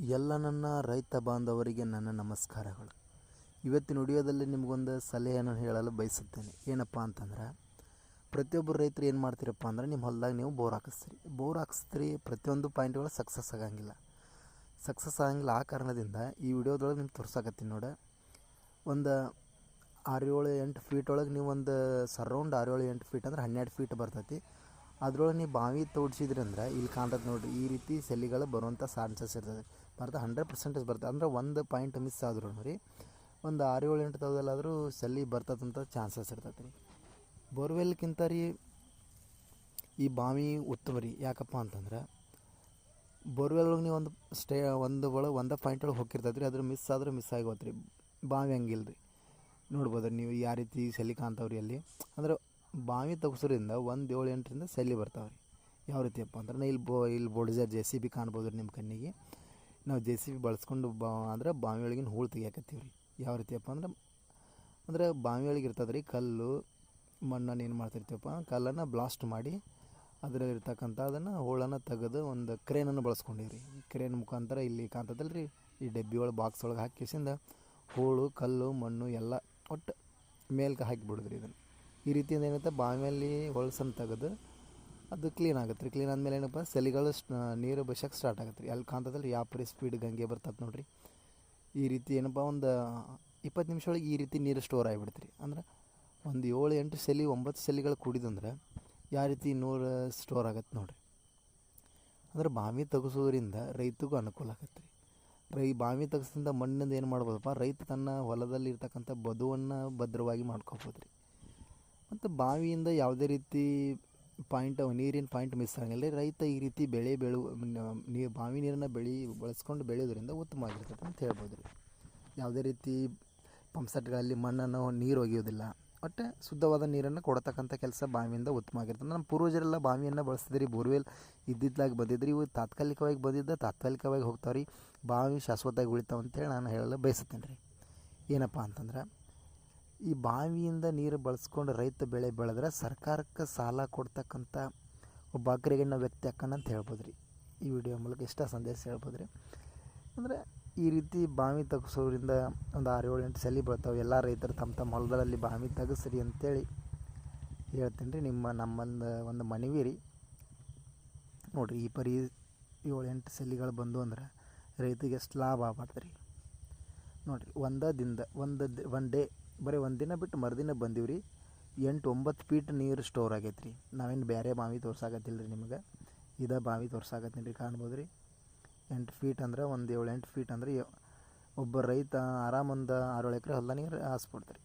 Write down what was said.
ಎಲ್ಲ ನನ್ನ ರೈತ ಬಾಂಧವರಿಗೆ ನನ್ನ ನಮಸ್ಕಾರಗಳು. ಇವತ್ತಿನ ವಿಡಿಯೋದಲ್ಲಿ ನಿಮಗೊಂದು ಸಲಹೆಯನ್ನು ಹೇಳಲು ಬಯಸುತ್ತೇನೆ. ಏನಪ್ಪ ಅಂತಂದ್ರೆ, ಪ್ರತಿಯೊಬ್ಬರು ರೈತರು ಏನು ಮಾಡ್ತೀರಪ್ಪ ಅಂದ್ರೆ, ನಿಮ್ಮ ಹೊಲದಾಗ ನೀವು ಬೋರ್ ಹಾಕಿಸ್ತೀರಿ ಪ್ರತಿಯೊಂದು ಪಾಯಿಂಟ್ಗಳು ಸಕ್ಸಸ್ ಆಗಂಗಿಲ್ಲ. ಆ ಕಾರಣದಿಂದ ಈ ವಿಡಿಯೋದೊಳಗೆ ನಿಮ್ಗೆ ತೋರ್ಸಾಕತ್ತೀನಿ ನೋಡಿ. ಒಂದು 6-7-8 ಫೀಟ್ ಒಳಗೆ ನೀವು ಒಂದು ಸರೌಂಡ್ 6-7-8 ಫೀಟ್ ಅಂದ್ರೆ 12 ಫೀಟ್ ಬರ್ತೈತಿ. ಅದ್ರೊಳಗೆ ನೀವು ಬಾವಿ ತೋಡಿಸಿದ್ರಿ ಅಂದ್ರೆ ಇಲ್ಲಿ ಕಾಣ್ತದೆ ನೋಡಿರಿ, ಈ ರೀತಿ ಸೆಲ್ಲಿಗಳು ಬರುವಂಥ ಚಾನ್ಸಸ್ ಇರ್ತದೆ. 100% ಬರ್ತದೆ. ಅಂದ್ರೆ ಒಂದು ಪಾಯಿಂಟ್ ಮಿಸ್ ಆದ್ರೂ ರೀ ಒಂದು 6-7-8 ತಾವಲ್ಲಾದರೂ ಸೆಲ್ಲಿ ಬರ್ತದಂಥ ಚಾನ್ಸಸ್ ಇರ್ತೈತೆ ರೀ. ಬೋರ್ವೆಲ್ಗಿಂತ ರೀ ಈ ಬಾವಿ ಉತ್ತಮ ರೀ. ಯಾಕಪ್ಪ ಅಂತಂದ್ರೆ, ಬೋರ್ವೆಲ್ ಒಳಗೆ ನೀವು ಒಂದು ಪಾಯಿಂಟ್ ಒಳಗೆ ಹೋಗಿರ್ತೈತೆ ರೀ, ಅದ್ರ ಮಿಸ್ ಆದ್ರೆ ಮಿಸ್ ಆಗೋತ್ರಿ ರೀ. ಬಾವಿ ಹಂಗಿಲ್ಲ ರೀ. ನೋಡ್ಬೋದು ನೀವು ಯಾವ ರೀತಿ ಸೆಲ್ಲಿ ಕಾಣ್ತಾವ್ರಿ ಅಲ್ಲಿ. ಅಂದ್ರೆ ಬಾವಿ ತೆಗ್ಸೋದ್ರಿಂದ 1-7-8ರಿಂದ ಸೆಲ್ಲಿ ಬರ್ತಾವೆ ರೀ. ಯಾವ ರೀತಿಯಪ್ಪ ಅಂದ್ರೆ, ಇಲ್ಲಿ ಬುಲ್ಡೋಜರ್ JCB ಕಾಣ್ಬೋದು ರೀ ನಿಮ್ಮ ಕಣ್ಣಿಗೆ. ನಾವು JCB ಬಳಸ್ಕೊಂಡು ಅಂದ್ರೆ ಬಾವಿ ಒಳಗಿನ ಹೂಳು ತೆಗಿಯಾಕತ್ತೀವಿ ರೀ. ಯಾವ ರೀತಿಯಪ್ಪ ಅಂದ್ರೆ ಬಾವಿ ಒಳಗೆ ಇರ್ತದೆ ರೀ ಕಲ್ಲು ಮಣ್ಣನ್ನು ಏನು ಮಾಡ್ತಿರ್ತೀವಪ್ಪ, ಕಲ್ಲನ್ನು ಬ್ಲಾಸ್ಟ್ ಮಾಡಿ ಅದರಲ್ಲಿರ್ತಕ್ಕಂಥ ಅದನ್ನು ಹೂಳನ್ನು ತೆಗೆದು ಒಂದು ಕ್ರೇನನ್ನು ಬಳಸ್ಕೊಂಡಿವಿ ರೀ. ಕ್ರೇನ್ ಮುಖಾಂತರ ಇಲ್ಲಿ ಕಾಣ್ತದಲ್ಲ ರೀ, ಈ ಡಬ್ಬಿ ಒಳಗೆ ಬಾಕ್ಸ್ ಒಳಗೆ ಹಾಕಿಸಿಂದ ಹೂಳು ಕಲ್ಲು ಮಣ್ಣು ಎಲ್ಲ ಒಟ್ಟು ಮೇಲ್ಗೆ ಹಾಕಿಬಿಡೋದ್ರಿ. ಇದನ್ನು ಈ ರೀತಿಯಿಂದ ಏನೈತೆ ಬಾವಿಯಲ್ಲಿ ಹೊಳ್ಸನ್ನು ತೆಗೆದು ಅದು ಕ್ಲೀನ್ ಆಗುತ್ತೆ ರೀ. ಕ್ಲೀನ್ ಆದಮೇಲೆ ಏನಪ್ಪ, ಸೆಲಿಗಳು ನೀರು ಬಸಕ್ಕೆ ಸ್ಟಾರ್ಟ್ ಆಗುತ್ತೆ ರೀ. ಅಲ್ಲಿ ಕಾಣ್ತದಲ್ಲ ಯಾಪರಿ ಸ್ಪೀಡ್ ಗಂಗೆ ಬರ್ತದೆ ನೋಡಿರಿ. ಈ ರೀತಿ ಏನಪ್ಪ, ಒಂದು 20 ನಿಮಿಷ ಒಳಗೆ ಈ ರೀತಿ ನೀರು ಸ್ಟೋರ್ ಆಗಿಬಿಡ್ತು ರೀ. ಅಂದ್ರೆ ಒಂದು 7-8 ಸೆಲಿ 9 ಸೆಲಿಗಳು ಕುಡಿದಂದ್ರೆ ಯಾವ ರೀತಿ ನೀರು ಸ್ಟೋರ್ ಆಗತ್ತೆ ನೋಡಿರಿ. ಅಂದ್ರೆ ಬಾವಿ ತೆಗೆಸೋದ್ರಿಂದ ರೈತಗೂ ಅನುಕೂಲ ಆಗತ್ತೆ ರೀ. ಬಾವಿ ತೆಗೆಸೋದ್ರಿಂದ ಮಣ್ಣಿಂದ ಏನು ಮಾಡ್ಬೋದಪ್ಪ, ರೈತ ತನ್ನ ಹೊಲದಲ್ಲಿ ಇರ್ತಕ್ಕಂಥ ಬದುವನ್ನು ಭದ್ರವಾಗಿ ಮಾಡ್ಕೋಬೋದು ರೀ. ಮತ್ತು ಬಾವಿಯಿಂದ ಯಾವುದೇ ರೀತಿ ನೀರಿನ ಪಾಯಿಂಟ್ ಮಿಸ್ ಆಗಂಗಿಲ್ಲ ರೀ. ರೈತ ಈ ರೀತಿ ಬಾವಿ ನೀರನ್ನು ಬಳಸ್ಕೊಂಡು ಬೆಳೆಯೋದ್ರಿಂದ ಉತ್ತಮವಾಗಿರ್ತದೆ ಅಂತ ಹೇಳ್ಬೋದು ರೀ. ಯಾವುದೇ ರೀತಿ ಪಂಪ್ಸೆಟ್ಗಳಲ್ಲಿ ಮಣ್ಣನ್ನು ನೀರು ಒಗೆಯೋದಿಲ್ಲ. ಒಟ್ಟು ಶುದ್ಧವಾದ ನೀರನ್ನು ಕೊಡತಕ್ಕಂಥ ಕೆಲಸ ಬಾವಿಯಿಂದ ಉತ್ತಮ ಆಗಿರ್ತದೆ. ನಮ್ಮ ಪೂರ್ವಜರೆಲ್ಲ ಬಾವಿಯನ್ನು ಬಳಸ್ತಿದ್ರಿ. ಬೋರ್ವೆಲ್ ಇದ್ದಿದ್ದಾಗಿ ಬಂದಿದ್ರಿ. ಇವು ತಾತ್ಕಾಲಿಕವಾಗಿ ಹೋಗ್ತಾವೆ ರೀ. ಬಾವಿ ಶಾಶ್ವತವಾಗಿ ಉಳಿತಾವೆ ಅಂತೇಳಿ ನಾನು ಹೇಳಲು ಬಯಸುತ್ತೇನೆ ರೀ. ಏನಪ್ಪ ಅಂತಂದ್ರೆ, ಈ ಬಾವಿಯಿಂದ ನೀರು ಬಳಸ್ಕೊಂಡು ರೈತ ಬೆಳೆ ಬೆಳೆದ್ರೆ ಸರ್ಕಾರಕ್ಕೆ ಸಾಲ ಕೊಡ್ತಕ್ಕಂಥ ಒಬ್ಬ ಅಗ್ರಗಣ್ಯ ವ್ಯಕ್ತಿ ಅಂತ ಹೇಳ್ಬೋದು ರೀ. ಈ ವಿಡಿಯೋ ಮೂಲಕ ಇಷ್ಟ ಸಂದೇಶ ಹೇಳ್ಬೋದು ರೀ. ಅಂದರೆ ಈ ರೀತಿ ಬಾವಿ ತೆಗೆಸೋದ್ರಿಂದ ಒಂದು 6-7-8 ಸೆಲಿ ಬರ್ತಾವೆ. ಎಲ್ಲ ರೈತರು ತಮ್ಮ ಹೊಲದಲ್ಲಿ ಬಾವಿ ತೆಗೆಸ್ರಿ ಅಂತೇಳಿ ಹೇಳ್ತೀನಿ ರೀ. ನಮ್ಮೊಂದು ಒಂದು ಮನವಿ ರೀ. ನೋಡಿರಿ, ಈ ಪರಿ 7-8 ಸೆಲಿಗಳು ಬಂದು ಅಂದ್ರೆ ರೈತಿಗೆ ಎಷ್ಟು ಲಾಭ ಆಗ್ಬಾರ್ದು ರೀ. ನೋಡಿರಿ, ಒನ್ ಡೇ ಬರೀ ಒಂದು ದಿನ ಬಿಟ್ಟು ಮರುದಿನ ಬಂದೀವಿ ರೀ. 8-9 ಫೀಟ್ ನೀರು ಸ್ಟೋರ್ ಆಗೈತೆ ರೀ. ನಾವೇನು ಬೇರೆ ಬಾವಿ ತೋರ್ಸಾಕತ್ತಿಲ್ಲ ರೀ ನಿಮಗೆ. ಇದೇ ಬಾವಿ ತೋರ್ಸಾಕತ್ತೀನಿ ರೀ. ಕಾಣ್ಬೋದು ರೀ, 8 ಫೀಟ್ ಅಂದ್ರೆ ಒಂದು 7-8 ಫೀಟ್ ಅಂದ್ರೆ ಒಬ್ಬ ರೈತ ಆರಾಮೊಂದು 6-7 ಎಕರೆ ಹೊಲ ನೀರು ಹಾಸ್ಬಿಡ್ತಾರೆ.